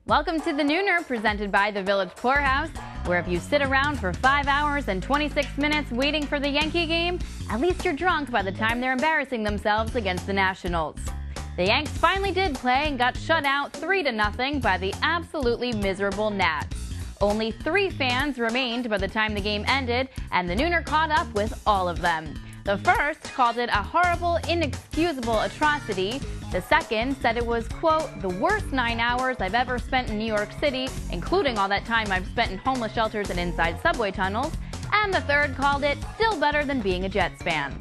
Welcome to the Nooner, presented by the Village Poorhouse, where if you sit around for 5 hours and 26 minutes waiting for the Yankee game, at least you're drunk by the time they're embarrassing themselves against the Nationals. The Yanks finally did play and got shut out 3-0 by the absolutely miserable Nats. Only 3 fans remained by the time the game ended, and the Nooner caught up with all of them. The first called it a horrible, inexcusable atrocity. The second said it was, quote, the worst 9 hours I've ever spent in New York City, including all that time I've spent in homeless shelters and inside subway tunnels. And the third called it still better than being a Jets fan.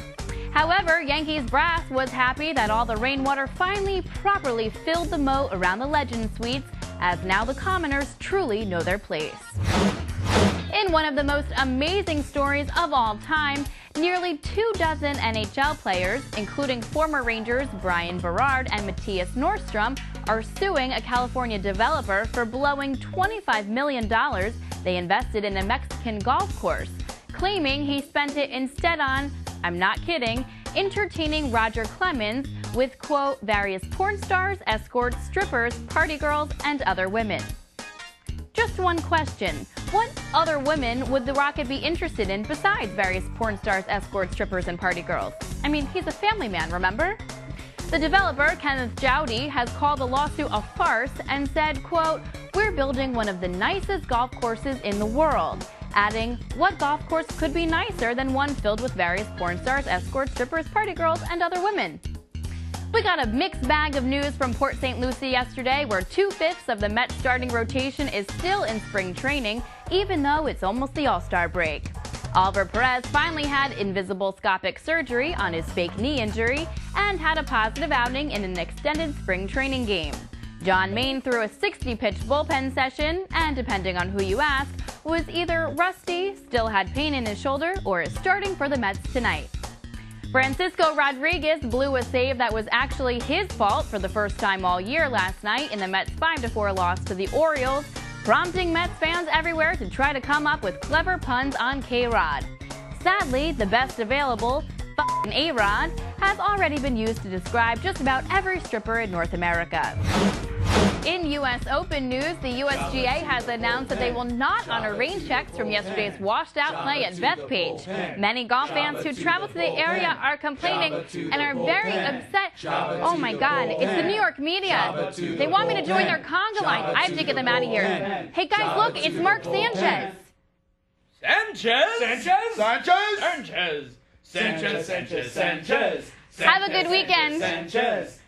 However, Yankees brass was happy that all the rainwater finally properly filled the moat around the Legend Suites, as now the commoners truly know their place. In one of the most amazing stories of all time, nearly 24 NHL players, including former Rangers Brian Berard and Mattias Norrstrom, are suing a California developer for blowing $25 million they invested in a Mexican golf course, claiming he spent it instead on, I'm not kidding, entertaining Roger Clemens with, quote, various porn stars, escorts, strippers, party girls, and other women. Just one question. What other women would the Rocket be interested in besides various porn stars, escorts, strippers, and party girls? I mean, he's a family man, remember? The developer, Kenneth Jowdy, has called the lawsuit a farce and said, quote, we're building one of the nicest golf courses in the world, adding, what golf course could be nicer than one filled with various porn stars, escorts, strippers, party girls, and other women? We got a mixed bag of news from Port St. Lucie yesterday, where 2/5 of the Mets starting rotation is still in spring training, even though it's almost the All-Star break. Oliver Perez finally had invisible-scopic surgery on his fake knee injury and had a positive outing in an extended spring training game. John Maine threw a 60-pitch bullpen session and, depending on who you ask, was either rusty, still had pain in his shoulder, or is starting for the Mets tonight. Francisco Rodriguez blew a save that was actually his fault for the first time all year last night in the Mets' 5-4 loss to the Orioles, prompting Mets fans everywhere to try to come up with clever puns on K-Rod. Sadly, the best available, f***ing A-Rod, has already been used to describe just about every stripper in North America. In U.S. Open news, the USGA has announced that they will not honor rain checks from yesterday's washed-out play at Bethpage. Many golf fans who travel to the area are complaining and are very upset. Oh my God, it's the New York media. They want me to join their conga line. I have to get them out of here. Hey guys, look, it's Mark Sanchez. Sanchez. Have a good weekend. Sanchez.